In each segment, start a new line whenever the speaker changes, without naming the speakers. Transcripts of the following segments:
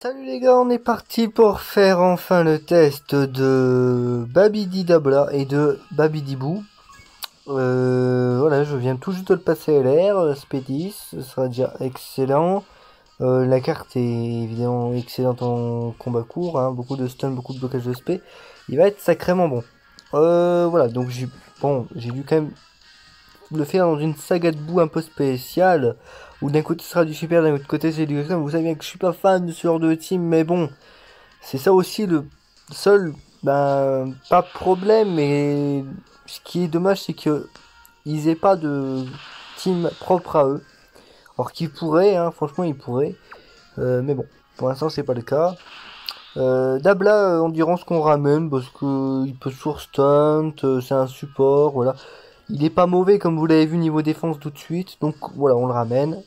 Salut les gars, on est parti pour faire enfin le test de Babidi Dabla et de Babidi Boo. Voilà, je viens tout juste de le passer à l'air, SP10, ce sera déjà excellent. La carte est évidemment excellente en combat court, hein, beaucoup de stun, beaucoup de blocage de SP. Il va être sacrément bon. Voilà, donc j'ai dû quand même le faire dans une saga de boue un peu spéciale, où d'un côté ce sera du super, d'un autre côté c'est du extrême. Vous savez bien que je suis pas fan de ce genre de team, mais bon, c'est ça aussi le seul, ben, pas problème, mais ce qui est dommage, c'est que ils aient pas de team propre à eux. Alors qu'ils pourraient, hein, franchement ils pourraient, mais bon, pour l'instant c'est pas le cas. Dabla, endurance qu'on ramène parce que il peut toujours stunt, c'est un support, voilà. Il est pas mauvais comme vous l'avez vu niveau défense tout de suite, donc voilà, on le ramène.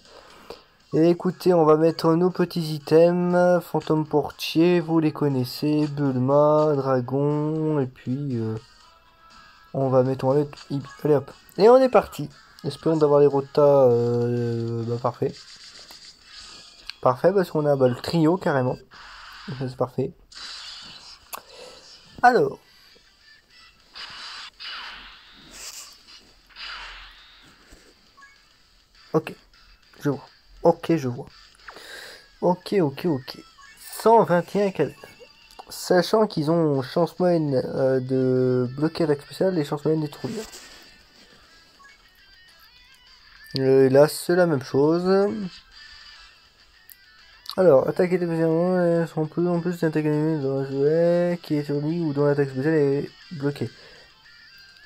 Et écoutez, on va mettre nos petits items, fantôme portier, vous les connaissez, Bulma, dragon, et puis on va mettre, allez hop. Et on est parti. Espérons d'avoir les rotas, bah, parfait. Parfait, parce qu'on a bah, le trio carrément. C'est parfait. Alors. Ok, je vois. Ok, je vois. Ok. 121 cadets. Sachant qu'ils ont chance moyenne de bloquer l'attaque spéciale et chance moyenne de détruire. Là, c'est la même chose. Alors, attaque et spéciale sont plus en plus d'attaque animée dans un jouet qui est sur lui ou dont l'attaque spéciale est bloquée.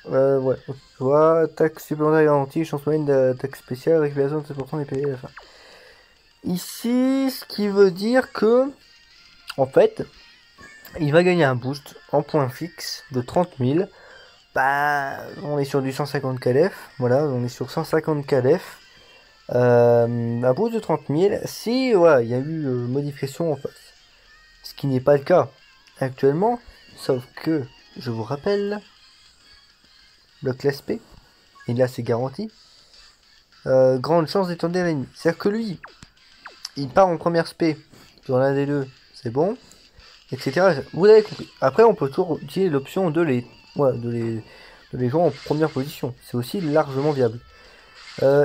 Ouais, je vois. Attaque supplémentaire garantie, chance moyenne d'attaque spéciale, récupération de 7% des PV à la fin. Ici, ce qui veut dire que, en fait, il va gagner un boost en points fixes de 30 000. Bah, on est sur du 150 KDF. Voilà, on est sur 150 KDF. Un boost de 30 000 si voilà, il y a eu modification en face. Ce qui n'est pas le cas actuellement. Sauf que, je vous rappelle, le classe P, et là c'est garanti, grande chance d'étendre l'ennemi. C'est-à-dire que lui, il part en première SP sur l'un des deux, c'est bon, etc. Vous avez compris. Après, on peut toujours utiliser l'option de les, voilà, de les jouer en première position. C'est aussi largement viable.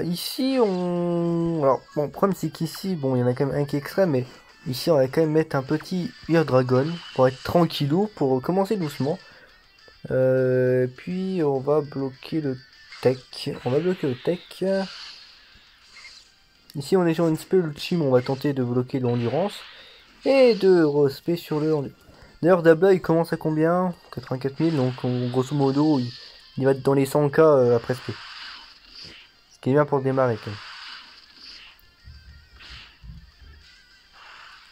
Ici, on... Alors, bon, le problème, c'est qu'ici, bon, il y en a quand même un qui est extrême, mais ici, on va quand même mettre un petit Ear Dragon pour être tranquillou, pour commencer doucement. Puis, on va bloquer le tech. Ici, on est sur une spell ultime, on va tenter de bloquer l'endurance. Et de respect sur le endurance. D'ailleurs, Dabla, il commence à combien? 84 000, donc grosso modo, il va être dans les 100K après SP. Ce qui est bien pour démarrer, quand même.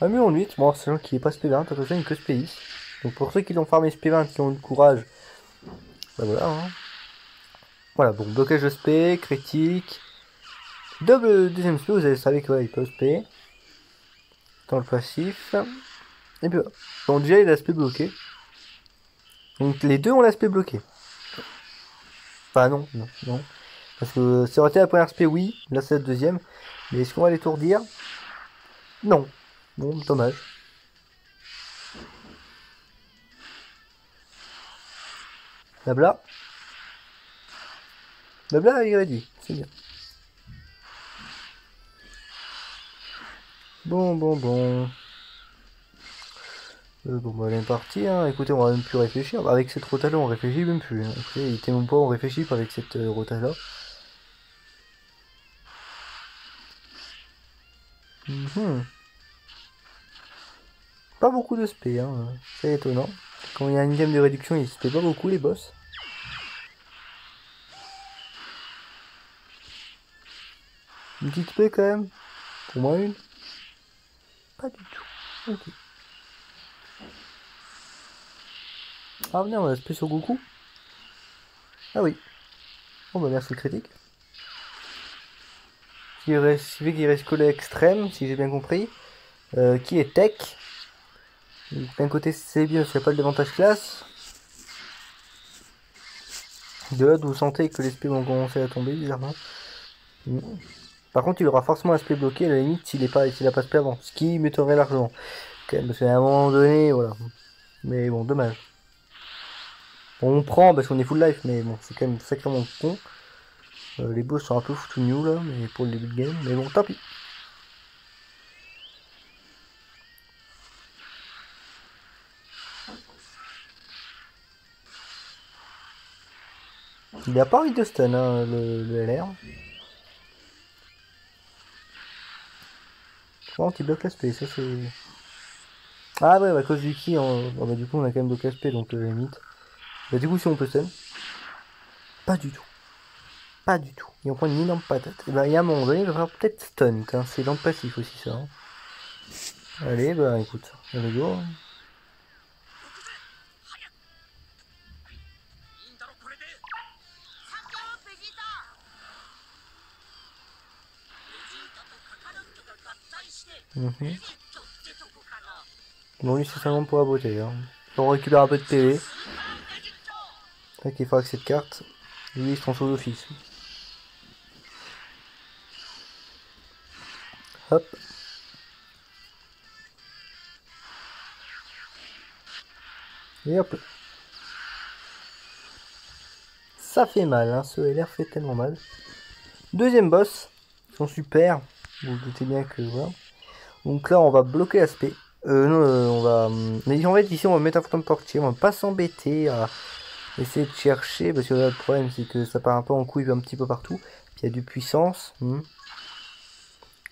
Ah, mieux en 8, bon, sachant qu'il n'est pas SP20, attention, il n'est que SP10. Donc pour ceux qui l'ont farmé SP20, qui ont eu le courage, bah voilà, hein. Voilà, bon, blocage de SP, critique. Deuxième SP, vous savez que voilà, il peut SP. Dans le passif. Et puis voilà. Bon, déjà, il a l'aspect bloqué. Donc les deux ont l'aspect bloqué. Enfin, non. Parce que ça aurait été la première SP, oui. Là, c'est la deuxième. Mais est-ce qu'on va l'étourdir? Non. Bon, dommage. Blabla. Blabla, il aurait dit. C'est bien. Bon. Bon, bah, elle est partie, hein. Écoutez, on va même plus réfléchir. Avec cette rota-là, on réfléchit même plus, hein. Écoutez, il était même pas, on réfléchit pas avec cette rota-là. Pas beaucoup de SP, hein. C'est étonnant. Quand il y a une gamme de réduction, ils SP pas beaucoup, les boss. Une petite SP quand même. Pour moi, une. Pas du tout. Ok. Ah, venez, on a SP sur Goku. Ah oui. Bon, bah merci critique. Qui fait qu'il reste collé extrême, si j'ai bien compris. Qui est tech. D'un côté, c'est bien, s'il n'y a pas le désavantage classe. De là, vous sentez que les SP vont commencer à tomber, bizarrement. Par contre, il aura forcément un SP bloqué, à la limite, s'il a pas SP avant. Ce qui m'étonnerait largement. Quand même, parce qu'à un moment donné, voilà. Mais bon, dommage. Bon, on prend parce qu'on est full life, mais bon, c'est quand même sacrément con. Les boss sont un peu foutus new là, mais pour le début de game, mais bon, tant pis. Il a pas envie de stun, hein, le LR. Par contre, il bloque l'aspect, ça c'est. Ah ouais, bah, à cause du ki, bon, bah, du coup on a quand même bloqué l'aspect, donc limite. Bah, du coup, si on peut stun. Pas du tout. Pas du tout. Et on prend une énorme patate. Et bah, il y a un moment donné, il va falloir peut-être stun, hein. C'est dans le passif aussi, ça. Hein. Allez, bah écoute, allez go. Mhm. Bon, lui, c'est seulement pour la beauté. Hein. On récupère un peu de PV. C'est vrai qu'il faut avec cette carte. Lui, il se transforme d'office. Hop. Et hop. Ça fait mal, hein. Ce LR fait tellement mal. Deuxième boss. Ils sont super. Vous vous doutez bien que voilà. Donc là, on va bloquer l'aspect. Non, on va. Mais en fait, ici, on va mettre un fantôme portier. On va pas s'embêter à essayer de chercher. Parce que là, le problème, c'est que ça part un peu en couille un petit peu partout. Puis il y a du puissance.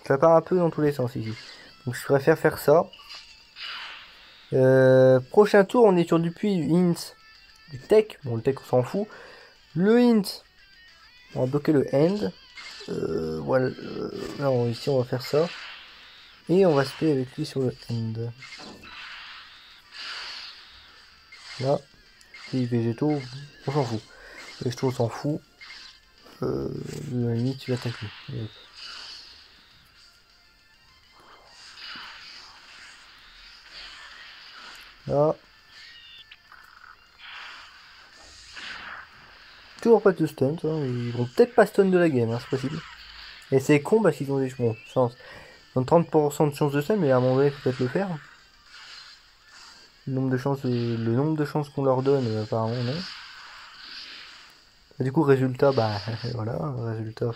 Ça part un peu dans tous les sens ici. Donc je préfère faire ça. Prochain tour, on est sur du puits, du int, du tech. Bon, le tech, on s'en fout. Le int, on va bloquer le end. Voilà. Non, ici, on va faire ça. Et on va se payer avec lui sur le end. Là. Les végétaux, on s'en fout. Les végétaux, on s'en fout. La limite, tu attaques lui. Là. Toujours pas de stun, ça. Ils vont peut-être pas stun de la game, hein, c'est possible. Et c'est con parce qu'ils ont des chances. Ils ont 30% de chance de stun, mais à un moment donné, il faut peut-être le faire. Le nombre de chances qu'on leur donne, apparemment, non. Et du coup, résultat, bah voilà, résultat,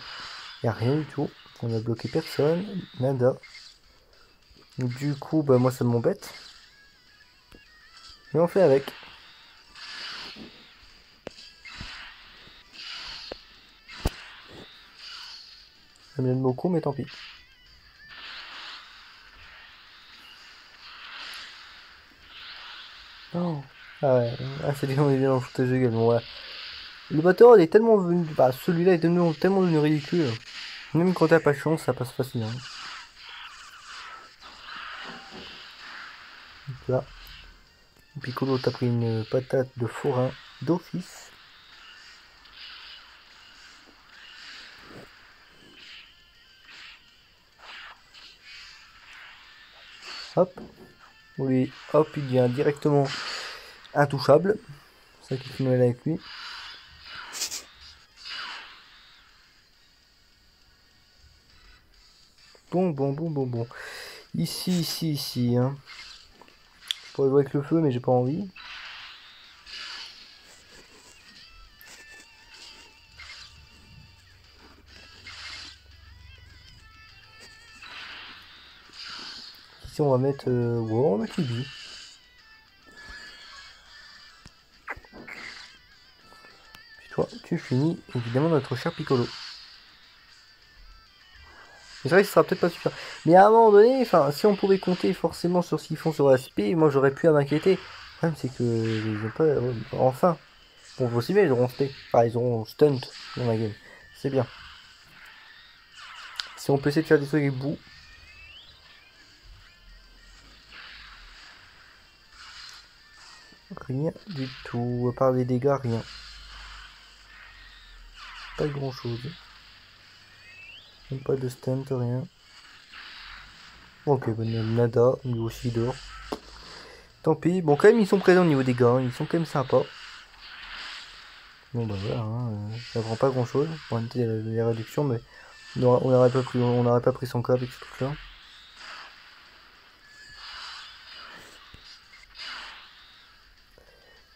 il n'y a rien du tout. On a bloqué personne, nada. Du coup, bah moi, ça m'embête. Mais on fait avec. Ça me donne beaucoup, mais tant pis. Oh. Ah ouais, c'est des on est bien dans le foutage de gueule. Bon, ouais. Le batteur est tellement venu. Bah, celui-là est tellement devenu ridicule. Même quand t'as pas de chance, ça passe facilement. Donc là, Piccolo t'a pris une patate de forain d'office. Hop. Oui, hop, il devient directement intouchable. C'est ça qui finit avec lui. Bon. Ici, hein. Je pourrais jouer avec le feu, mais j'ai pas envie. Ici, on va mettre... ouais, on va mettre Libby. Puis toi, tu finis, évidemment, notre cher Piccolo. C'est vrai que ce sera peut-être pas super. Mais à un moment donné, enfin, si on pouvait compter forcément sur ce qu'ils font sur l'aspect, moi j'aurais pu à m'inquiéter. Le problème c'est que ils ont pas. Enfin. Bon, aussi bien, ils auront spé. Enfin, ils auront stunt dans la game. C'est bien. Si on peut essayer de faire des trucs avec bout. Rien du tout. À part les dégâts, rien. Pas grand chose. Même pas de stunt, rien. Ok, ben nada, lui aussi il dort. Tant pis. Bon, quand même, ils sont présents au niveau des gars. Ils sont quand même sympas. Bon, bah voilà, hein, ça prend pas grand chose. Bon, on était les réductions, mais on n'aurait pas pris son cas avec ce truc là.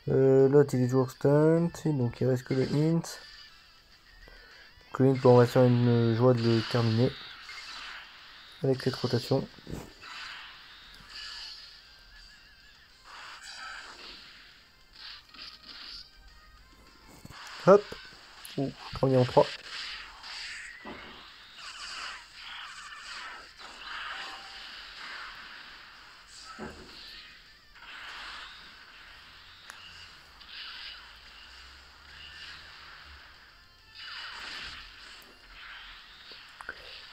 L'autre il est toujours stunt, donc il reste que le int. Donc le int, bon, on va faire une joie de le terminer avec cette rotation. Hop. Ouh, premier en 3.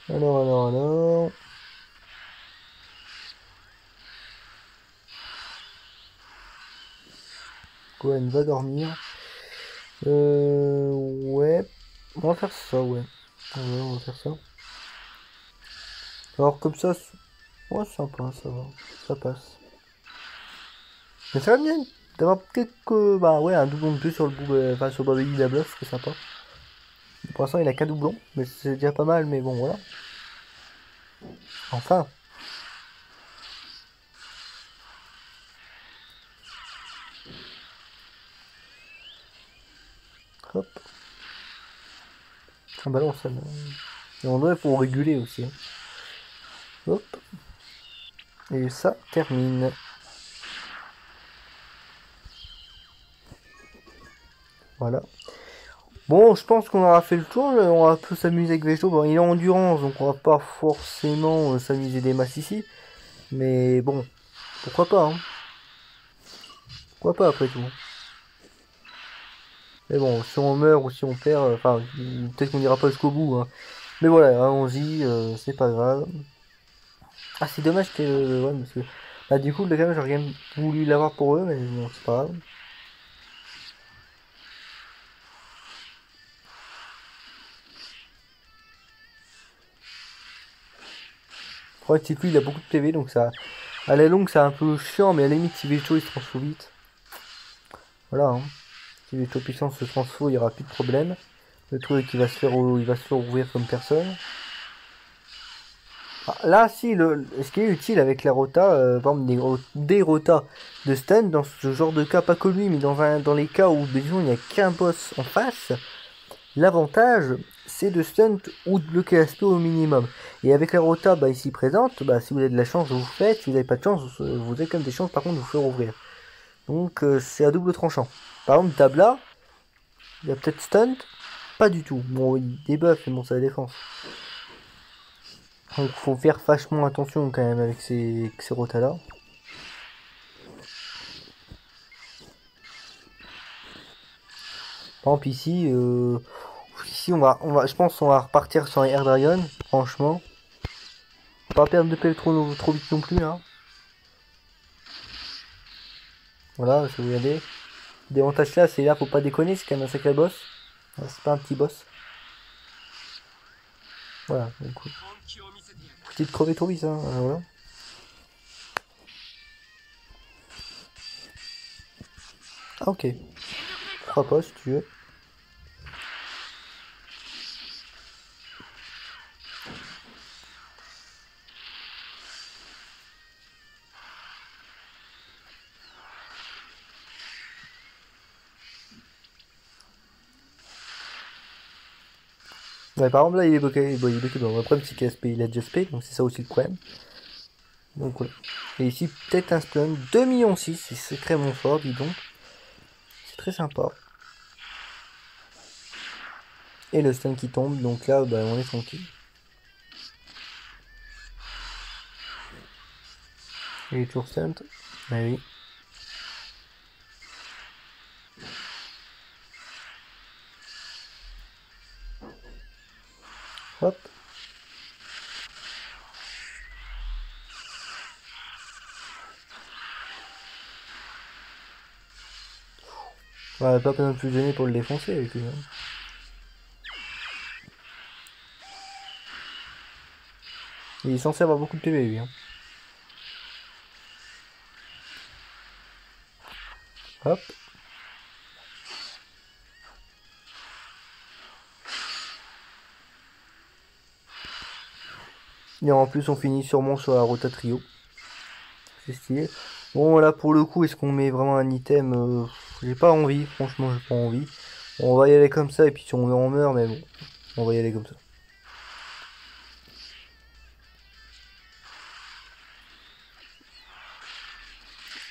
Alors. Gwen va dormir. Ouais. On va faire ça, ouais. Ouais, on va faire ça. Alors comme ça, ouais, c'est sympa, ça va. Ça passe. Mais ça va bien d'avoir quelques... Bah ouais, un doublon de plus sur le bout, enfin sur Baby Dabla, ce serait sympa. Pour l'instant, il a qu'un doublon, mais c'est déjà pas mal, mais bon, voilà. Enfin. Hop. Un ballon, ça... Et on doit, il faut réguler aussi. Hein. Hop. Et ça termine. Voilà. Bon, je pense qu'on aura fait le tour. On va un peu s'amuser avec Vegeto. Bon, il est en endurance, donc on va pas forcément s'amuser des masses ici. Mais bon, pourquoi pas, hein. Pourquoi pas après tout. Mais bon, si on meurt ou si on perd, enfin, peut-être qu'on n'ira pas jusqu'au bout, hein. Mais voilà, allons-y, c'est pas grave. Ah, c'est dommage que... ouais, parce que... Bah, du coup, le gars, j'aurais bien voulu l'avoir pour eux, mais bon, c'est pas grave. Le problème, c'est que lui, il a beaucoup de PV, donc ça... À la longue, c'est un peu chiant, mais à la limite, si Vegeto, il se transfo vite. Voilà, hein. Si Vegeto puissance se transfo, il n'y aura plus de problème. Le truc, il va se faire ouvrir comme personne. Ah, là, si, ce qui est utile avec la rota, par exemple des rotas de stun, dans ce genre de cas, pas que lui, mais dans les cas où disons, il n'y a qu'un boss en face, l'avantage, c'est de stun ou de bloquer l'aspect au minimum. Et avec la rota bah, ici présente, bah, si vous avez de la chance, vous faites, si vous n'avez pas de chance, vous avez quand même des chances par contre de vous faire ouvrir. Donc c'est à double tranchant. Par exemple, Tabla, il y a peut-être stun, pas du tout. Bon, il débuff, mais bon, c'est la défense. Donc faut faire vachement attention quand même avec ces rotas là. Par exemple ici, ici je pense on va repartir sur un Air Dragon, franchement. Pas perdre de PV trop vite non plus là. Voilà, je vais y aller. Désavantage là, c'est là, faut pas déconner, c'est quand même un sacré boss. C'est pas un petit boss. Voilà, donc petite crever trop vite, hein, voilà. Ah ok. Pourquoi pas si tu veux. Ouais, par exemple là il est bloqué, bon, il est bloqué. Bon, le problème c'est qu'il il a déjà spé, donc c'est ça aussi le problème. Donc ouais. Et ici peut-être un stun, 2,6 millions, c'est sacrément fort, dis donc. C'est très sympa. Et le stun qui tombe, donc là bah, on est tranquille. Il est toujours stun. Bah oui. Hop. Ouais, pas besoin de plus gêner pour le défoncer avec lui. Hein. Il est censé avoir beaucoup de PV lui. Hein. Hop. Et en plus on finit sûrement sur la rota trio. C'est stylé. Bon là pour le coup est-ce qu'on met vraiment un item J'ai pas envie, franchement j'ai pas envie. On va y aller comme ça et puis si on meurt on meurt, mais bon, on va y aller comme ça.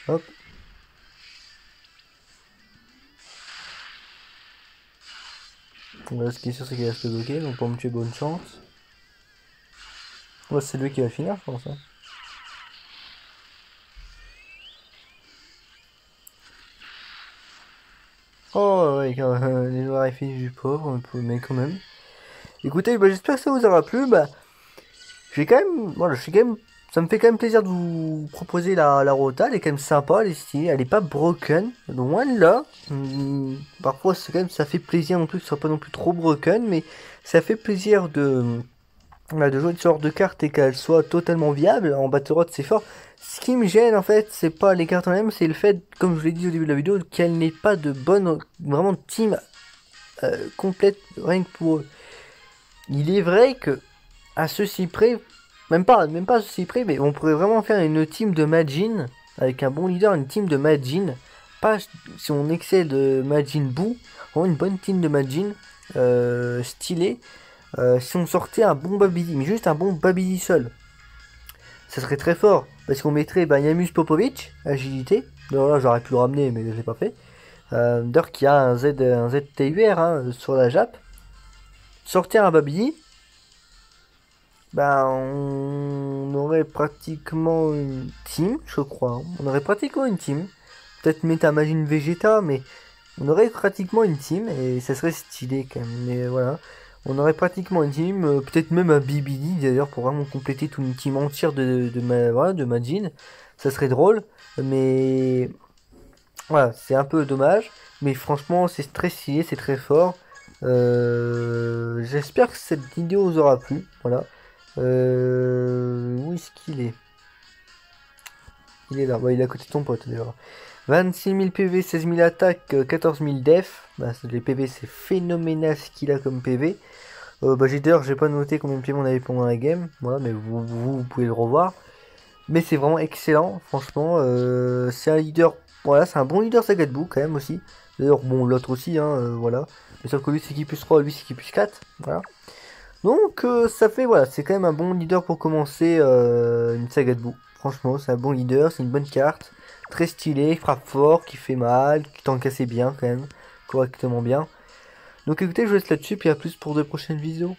Hop. Là, ce qui est sûr c'est qu'il reste bloqué, donc pour me tuer bonne chance. Moi c'est lui qui va finir je pense. Hein. Oh ouais, les orifices du pauvre, un peu, mais quand même. Écoutez, bah, j'espère que ça vous aura plu. Bah, j'ai quand même, voilà, je suis quand même, ça me fait quand même plaisir de vous proposer la rota. Elle est quand même sympa, elle est stylée, elle est pas broken, loin de là. Parfois, c'est quand même, ça fait plaisir non plus que ce soit pas non plus trop broken, mais ça fait plaisir de, voilà, de jouer une sorte de carte et qu'elle soit totalement viable. En Battle Road, c'est fort. Ce qui me gêne en fait, c'est pas les cartes en elles-mêmes, c'est le fait, comme je vous l'ai dit au début de la vidéo, qu'elle n'ait pas de bonne, vraiment team complète rien que pour eux. Il est vrai que à ceci près, même pas à ceci près, mais on pourrait vraiment faire une team de Majin avec un bon leader, une team de Majin. Pas si on excelle de Majin Buu, vraiment une bonne team de Majin stylée. Si on sortait un bon Babidi, mais juste un bon Babidi seul, ça serait très fort parce qu'on mettrait Yamus Popovic, agilité. Alors là, j'aurais pu le ramener, mais je l'ai pas fait. D'ailleurs, qu'il y a un ZTUR hein, sur la Jap. Sortir un Babidi, on aurait pratiquement une team, je crois. Hein. On aurait pratiquement une team. Peut-être Métamagine Vegeta, mais on aurait pratiquement une team et ça serait stylé quand même. Mais voilà, on aurait pratiquement une team, peut-être même un BBD d'ailleurs pour vraiment compléter toute une team entière de Majin. Ça serait drôle, mais voilà, c'est un peu dommage. Mais franchement, c'est très stylé, c'est très fort. J'espère que cette vidéo vous aura plu. Voilà. Où est-ce qu'il est? Il est là. Ouais, il est à côté de ton pote d'ailleurs. 26 000 PV, 16 000 attaques, 14 000 def. Les PV, c'est phénoménal ce qu'il a comme PV. J'ai pas noté combien de PV on avait pendant la game. Voilà, mais vous pouvez le revoir. Mais c'est vraiment excellent, franchement. C'est un leader. Voilà, c'est un bon leader Sagadbou quand même aussi. D'ailleurs, bon, l'autre aussi, hein, voilà. Mais sauf que lui c'est qui plus 3, lui c'est qui plus 4. Voilà. Donc ça fait, voilà, c'est quand même un bon leader pour commencer une saga de boue. Franchement, c'est un bon leader, c'est une bonne carte. Très stylé, il frappe fort, qui fait mal, qui tank assez bien quand même. Correctement bien. Donc écoutez, je vous laisse là-dessus, puis à plus pour de prochaines vidéos.